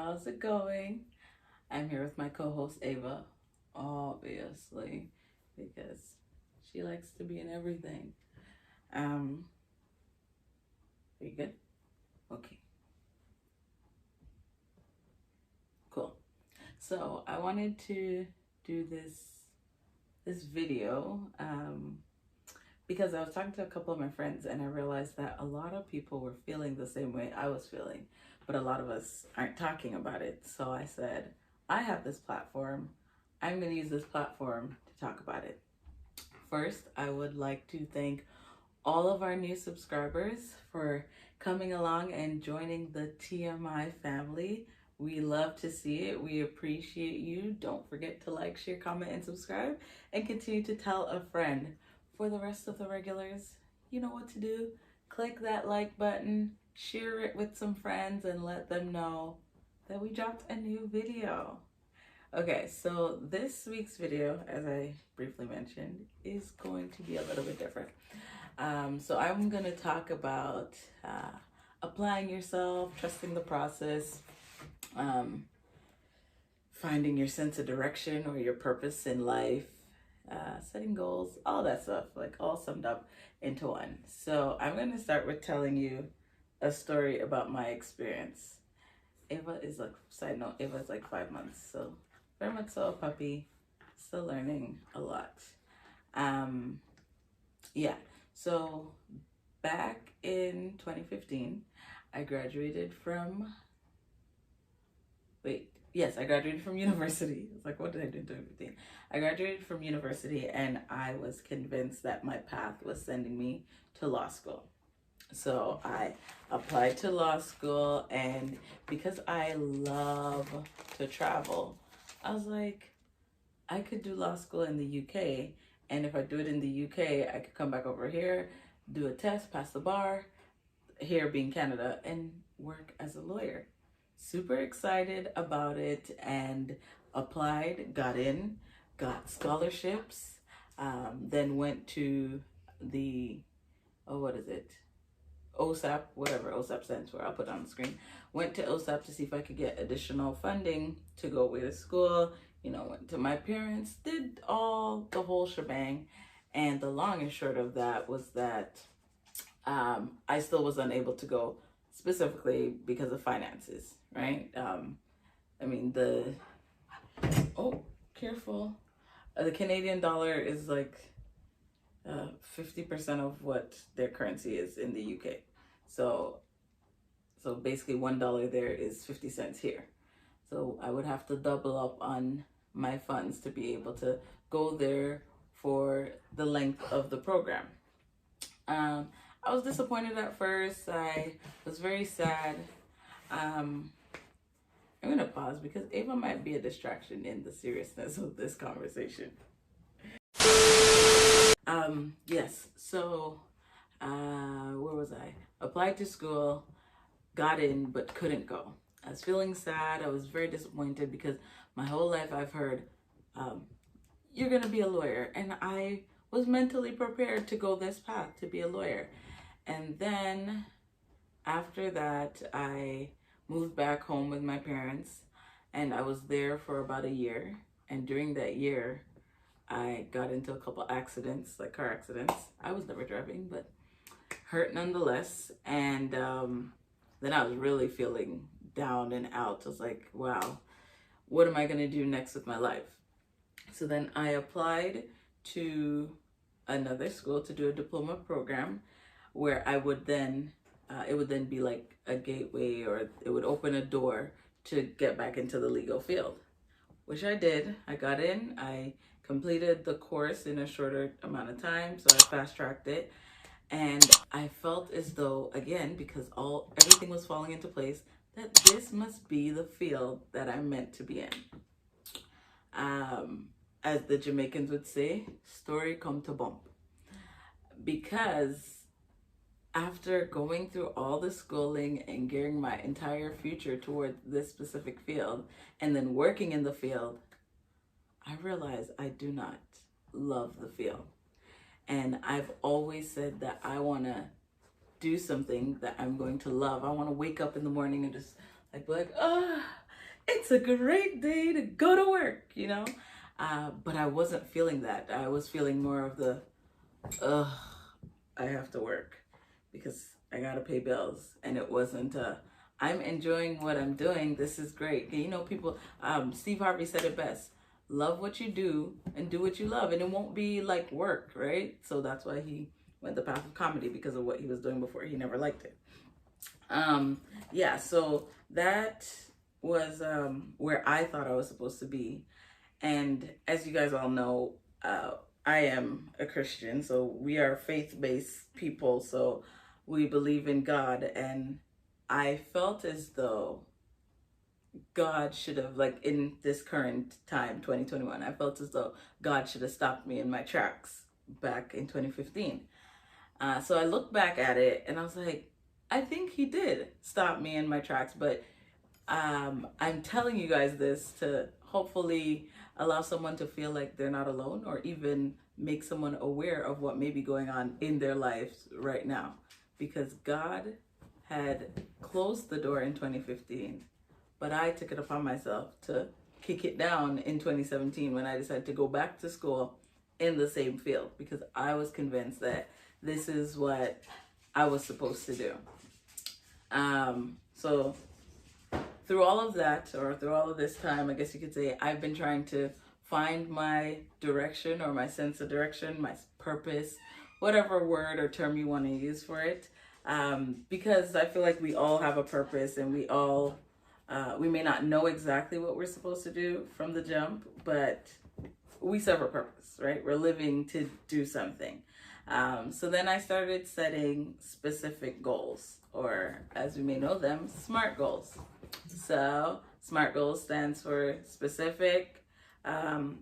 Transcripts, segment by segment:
How's it going? I'm here with my co-host Ava, obviously, because she likes to be in everything. Um, are you good? Okay, cool. So I wanted to do this video because I was talking to a couple of my friends and I realized that a lot of people were feeling the same way I was feeling, but a lot of us aren't talking about it. So I said, I have this platform. I'm going to use this platform to talk about it. First, I would like to thank all of our new subscribers for coming along and joining the TMI family. We love to see it. We appreciate you. Don't forget to like, share, comment, and subscribe, and continue to tell a friend. For the rest of the regulars, you know what to do. Click that like button, share it with some friends, and let them know that we dropped a new video. Okay, so this week's video, as I briefly mentioned, is going to be a little bit different. So I'm going to talk about applying yourself, trusting the process, finding your sense of direction or your purpose in life, setting goals, all that stuff, like all summed up into one. So I'm going to start with telling you a story about my experience. Ava is like, side note, Ava is like 5 months, so very much so a puppy, still learning a lot. Yeah, so back in 2015, I graduated from, I graduated from university. It's like, what did I do in 2015? I graduated from university and I was convinced that my path was sending me to law school. So I applied to law school, and because I love to travel, I was like, I could do law school in the UK, and if I do it in the UK, I could come back over here, do a test, pass the bar, here being Canada, and work as a lawyer. Super excited about it and applied, got in, got scholarships, then went to the, OSAP, whatever OSAP stands for, I'll put it on the screen. Went to OSAP to see if I could get additional funding to go away to school. Went to my parents, did the whole shebang. And the long and short of that was that I still was unable to go, specifically because of finances, right? Careful. The Canadian dollar is like 50% of what their currency is in the UK. So basically $1 there is 50 cents here. So I would have to double up on my funds to be able to go there for the length of the program. I was disappointed at first. I was very sad. I'm going to pause because Ava might be a distraction in the seriousness of this conversation. Yes, so where was I? Applied to school, got in, but couldn't go. I was feeling sad. I was very disappointed because my whole life I've heard, you're going to be a lawyer. And I was mentally prepared to go this path to be a lawyer. And then after that, I moved back home with my parents, and I was there for about a year. And during that year, I got into a couple accidents, like car accidents. I was never driving, but hurt nonetheless. And then I was really feeling down and out. I was like, wow, what am I going to do next with my life? So then I applied to another school to do a diploma program where I would then, it would then be like a gateway, or it would open a door to get back into the legal field, which I did. I got in, I completed the course in a shorter amount of time, so I fast-tracked it. And I felt as though, again, because everything was falling into place, that this must be the field that I'm meant to be in. As the Jamaicans would say, story come to bump. Because after going through all the schooling and gearing my entire future toward this specific field, and then working in the field, I realized I do not love the field. And I've always said that I want to do something that I'm going to love. I want to wake up in the morning and just be like, it's a great day to go to work, you know? But I wasn't feeling that. I was feeling more of the, ugh, I have to work because I gotta pay bills. And it wasn't, I'm enjoying what I'm doing. This is great. You know, people, Steve Harvey said it best: love what you do and do what you love, and it won't be like work, right? So that's why he went the path of comedy, because of what he was doing before. He never liked it. Yeah, so that was where I thought I was supposed to be. And as you guys all know, I am a Christian, so we are faith-based people, so we believe in God. And I felt as though God should have, like, in this current time, 2021, I felt as though God should have stopped me in my tracks back in 2015. So I look back at it and I was like, I think he did stop me in my tracks, but I'm telling you guys this to hopefully allow someone to feel like they're not alone, or even make someone aware of what may be going on in their lives right now. Because God had closed the door in 2015, but I took it upon myself to kick it down in 2017 when I decided to go back to school in the same field, because I was convinced that this is what I was supposed to do. So through all of that, or through all of this time, I guess you could say, I've been trying to find my direction, or my sense of direction, my purpose, whatever word or term you want to use for it. Because I feel like we all have a purpose, and we all, we may not know exactly what we're supposed to do from the jump, but we serve a purpose, right? We're living to do something. So then I started setting specific goals, or as we may know them, SMART goals. So SMART goals stands for specific,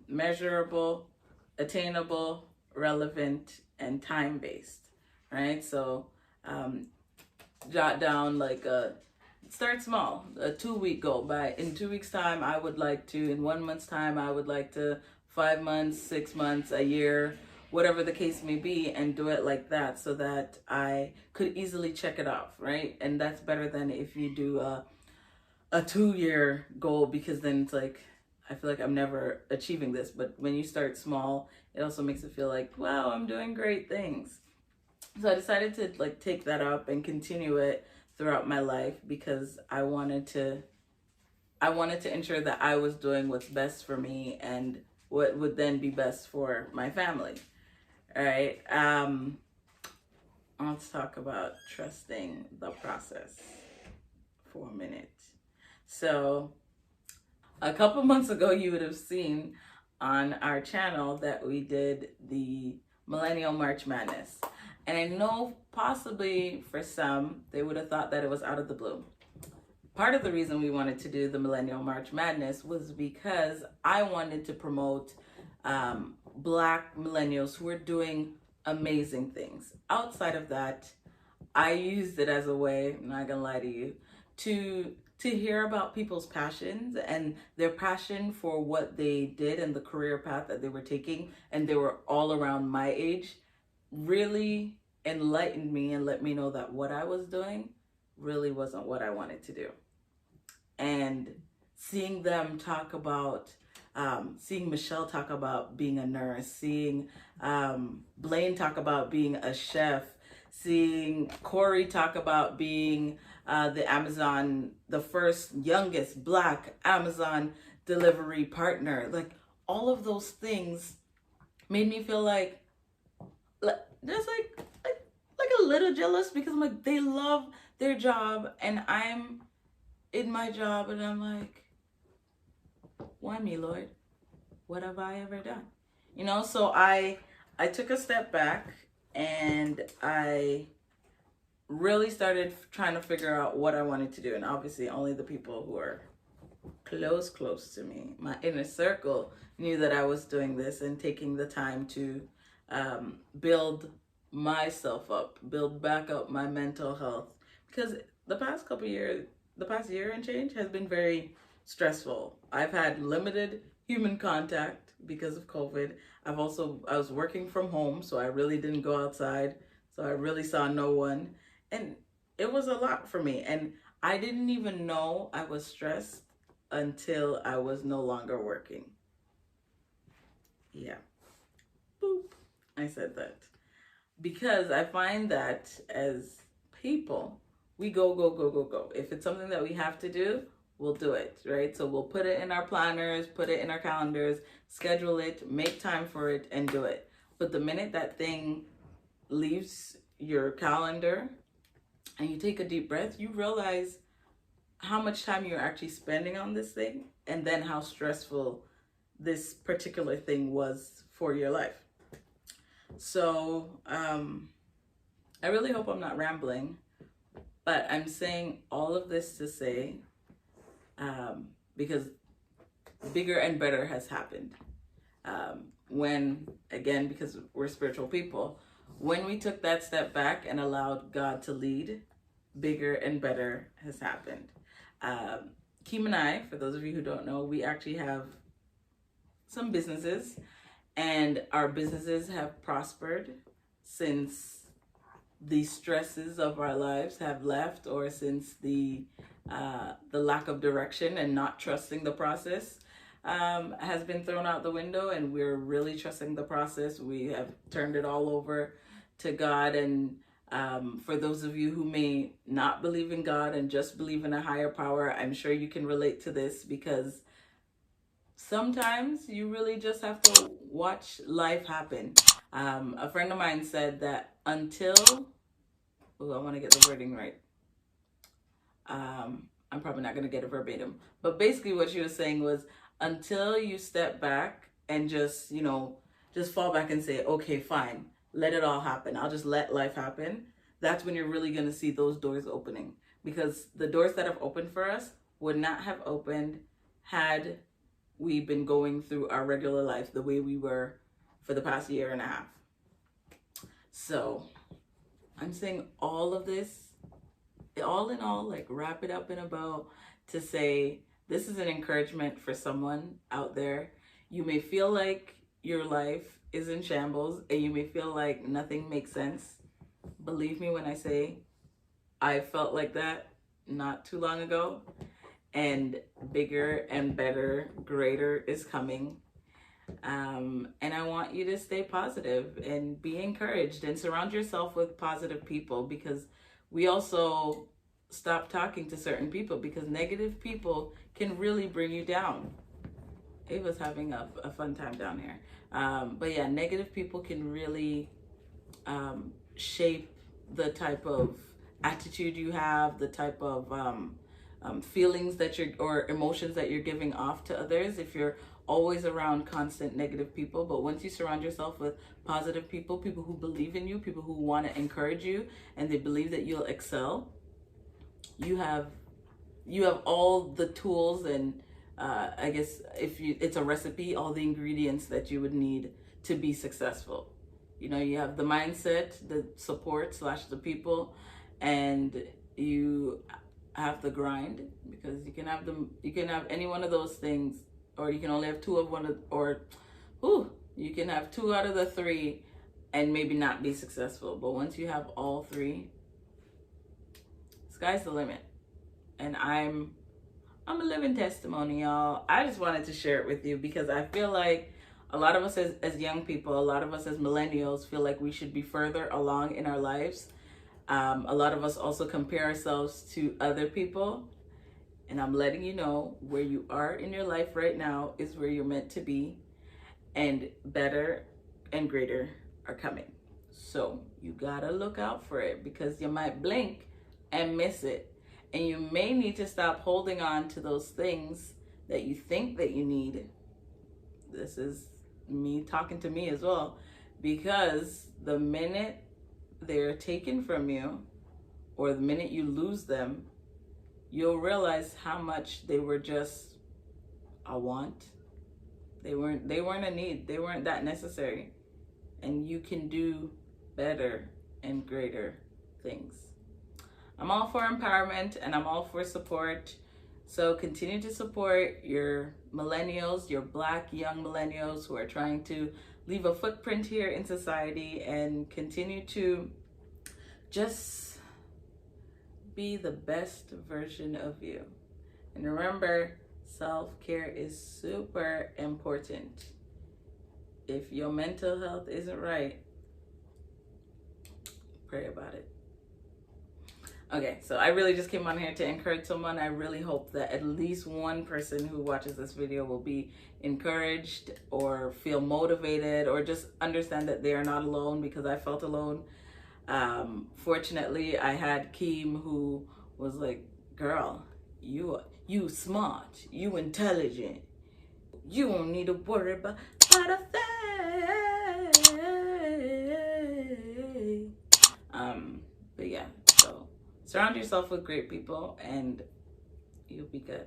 measurable, attainable, relevant, and time-based, right? So jot down like start small, a 2-week goal. In 2 weeks time, I would like to, in 1 month's time, I would like to, 5 months, 6 months, a year, whatever the case may be, and do it like that, so that I could easily check it off, right? And that's better than if you do a 2-year goal, because then it's like, I feel like I'm never achieving this. But when you start small, it also makes it feel like, wow, I'm doing great things. So I decided to like take that up and continue it throughout my life, because I wanted to ensure that I was doing what's best for me and what would then be best for my family. All right. Let's talk about trusting the process for a minute. So a couple months ago, you would have seen on our channel that we did the Millennial March Madness. And I know possibly for some, they would have thought that it was out of the blue. Part of the reason we wanted to do the Millennial March Madness was because I wanted to promote Black millennials who are doing amazing things. Outside of that, I used it as a way, I'm not gonna lie to you, to hear about people's passions and their passion for what they did and the career path that they were taking, and they were all around my age, really enlightened me and let me know that what I was doing really wasn't what I wanted to do. And seeing them talk about, seeing Michelle talk about being a nurse, seeing Blaine talk about being a chef, seeing Corey talk about being the first youngest Black Amazon delivery partner, like all of those things made me feel like just like a little jealous, because I'm like, they love their job and I'm in my job, and I'm like, why me, Lord? What have I ever done? You know, so I took a step back and I really started trying to figure out what I wanted to do. And obviously only the people who are close to me, my inner circle, knew that I was doing this and taking the time to build myself up, build back up my mental health. Because the past year and change has been very stressful. I've had limited human contact because of COVID. I was working from home, so I really didn't go outside. So I really saw no one. And it was a lot for me. And I didn't even know I was stressed until I was no longer working. Yeah. Boop. I said that. Because I find that as people, we go, go, go, go, go. If it's something that we have to do, we'll do it, right? So we'll put it in our planners, put it in our calendars, schedule it, make time for it, and do it. But the minute that thing leaves your calendar and you take a deep breath, you realize how much time you're actually spending on this thing, and then how stressful this particular thing was for your life. So I really hope I'm not rambling, but I'm saying all of this to say, because bigger and better has happened. When, again, because we're spiritual people, when we took that step back and allowed God to lead, bigger and better has happened. Keem and I, for those of you who don't know, we actually have some businesses, and our businesses have prospered since the stresses of our lives have left, or since the lack of direction and not trusting the process has been thrown out the window, and we're really trusting the process. We have turned it all over to God. And for those of you who may not believe in God and just believe in a higher power, I'm sure you can relate to this, because sometimes you really just have to watch life happen. A friend of mine said that until, I want to get the wording right. I'm probably not going to get it verbatim, but basically what she was saying was, until you step back and just fall back and say, okay, fine, let it all happen, I'll just let life happen, that's when you're really going to see those doors opening. Because the doors that have opened for us would not have opened had we been going through our regular life the way we were for the past year and a half. So I'm saying all of this, all in all, like, wrap it up in a bow to say, this is an encouragement for someone out there. You may feel like your life is in shambles, and you may feel like nothing makes sense. Believe me when I say I felt like that not too long ago, and bigger and better, greater is coming. And I want you to stay positive and be encouraged and surround yourself with positive people, because we also stop talking to certain people, because negative people can really bring you down. Ava's having a fun time down here. But yeah, negative people can really shape the type of attitude you have, the type of feelings that or emotions that you're giving off to others, if you're always around constant negative people. But once you surround yourself with positive people, people who believe in you, people who want to encourage you, and they believe that you'll excel, you have all the tools, and I guess it's a recipe, all the ingredients that you would need to be successful. You have the mindset, the support / the people, and you have the grind, because you can have any one of those things, or you can only have two of one, or you can have two out of the three and maybe not be successful. But once you have all three, sky's the limit. And I'm a living testimony, y'all. I just wanted to share it with you, because I feel like a lot of us as young people, a lot of us as millennials, feel like we should be further along in our lives. A lot of us also compare ourselves to other people. And I'm letting you know, where you are in your life right now is where you're meant to be, and better and greater are coming. So you gotta look out for it, because you might blink and miss it. And you may need to stop holding on to those things that you think that you need. This is me talking to me as well, because the minute they're taken from you, or the minute you lose them, you'll realize how much they were just a want. They weren't a need. They weren't that necessary. And you can do better and greater things. I'm all for empowerment, and I'm all for support. So continue to support your millennials, your Black young millennials who are trying to leave a footprint here in society, and continue to just be the best version of you. And remember, Self-care is super important. If your mental health isn't right, pray about it. Okay, so I really just came on here to encourage someone. I really hope that at least one person who watches this video will be encouraged or feel motivated or just understand that they are not alone, because I felt alone. Fortunately, I had Keem, who was like, girl, you smart, you intelligent, you don't need to worry about a thing. But yeah, so surround yourself with great people and you'll be good.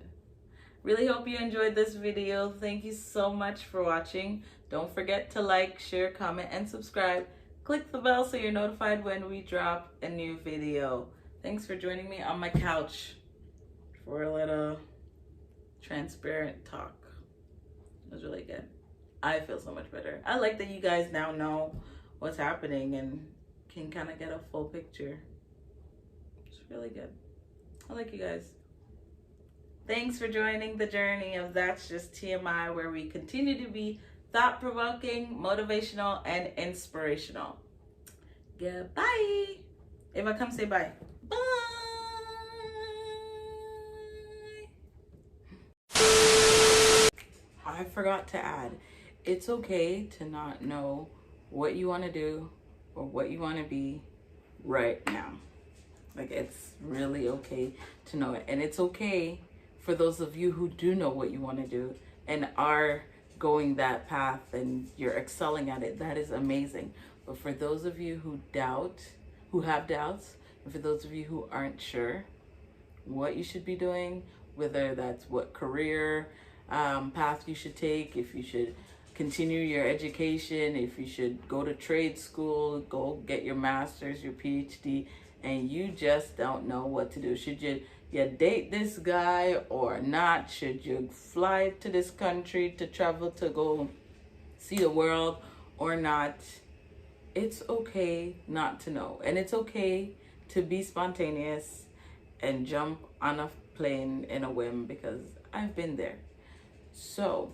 Really hope you enjoyed this video. Thank you so much for watching. Don't forget to like, share, comment, and subscribe. Click the bell so you're notified when we drop a new video. Thanks for joining me on my couch for a little transparent talk. It was really good. I feel so much better. I like that you guys now know what's happening and can kind of get a full picture. It's really good. I like you guys. Thanks for joining the journey of That's Just TMI, where we continue to be thought-provoking, motivational, and inspirational. Goodbye. If I come, say bye. Bye. I forgot to add, it's okay to not know what you want to do or what you want to be right now. Like, it's really okay to know it. And it's okay for those of you who do know what you want to do and are going that path and you're excelling at it. That is amazing. But for those of you who doubt, who have doubts, and for those of you who aren't sure what you should be doing, whether that's what career path you should take, if you should continue your education, if you should go to trade school, go get your master's, your PhD, and you just don't know what to do. Should you date this guy or not? Should you fly to this country to travel to go see the world or not? It's okay not to know. And it's okay to be spontaneous and jump on a plane in a whim, because I've been there. So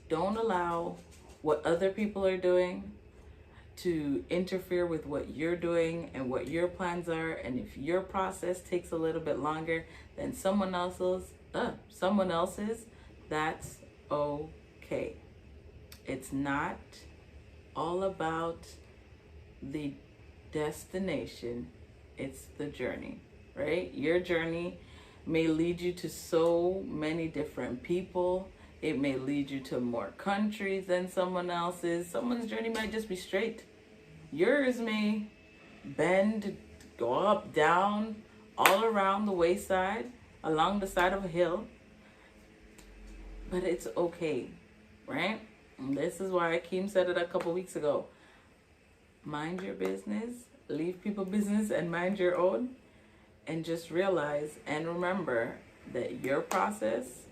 don't allow what other people are doing to interfere with what you're doing and what your plans are. And if your process takes a little bit longer than someone else's, that's okay. It's not all about the destination, it's the journey, right? Your journey may lead you to so many different people. It may lead you to more countries than someone else's. Someone's journey might just be straight. Yours may bend, go up, down, all around the wayside, along the side of a hill. But it's okay, right? And this is why Akeem said it a couple weeks ago. Mind your business, leave people business, and mind your own. And just realize and remember that your process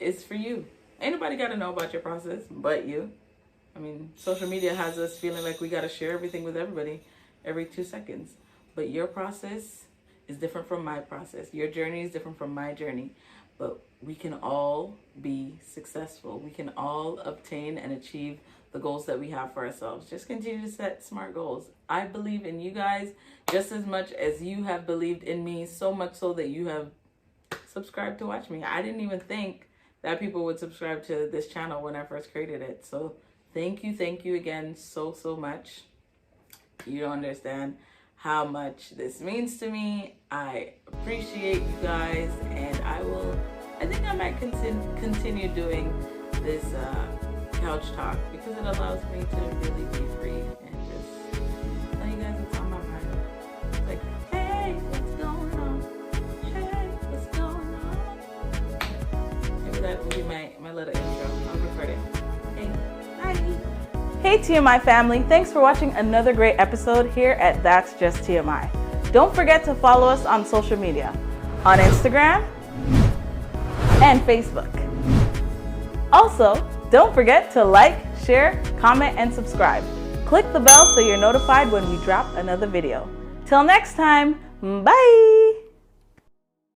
is for you. Ain't nobody got to know about your process but you. I mean, social media has us feeling like we got to share everything with everybody every 2 seconds. But your process is different from my process. Your journey is different from my journey. But we can all be successful. We can all obtain and achieve the goals that we have for ourselves. Just continue to set smart goals. I believe in you guys just as much as you have believed in me, so much so that you have subscribed to watch me. I didn't even think that people would subscribe to this channel when I first created it. So thank you again so much. You don't understand how much this means to me. I appreciate you guys, and I think I might continue doing this couch talk, because it allows me to really be free and just tell you guys what's on my mind. It's like, hey, what's going on? Hey, what's going on? Maybe that will be my little intro. I'll record it. Hey, bye. Hey TMI family, thanks for watching another great episode here at That's Just TMI. Don't forget to follow us on social media, on Instagram and Facebook. Also, don't forget to like, share, comment, and subscribe. Click the bell so you're notified when we drop another video. Till next time, bye!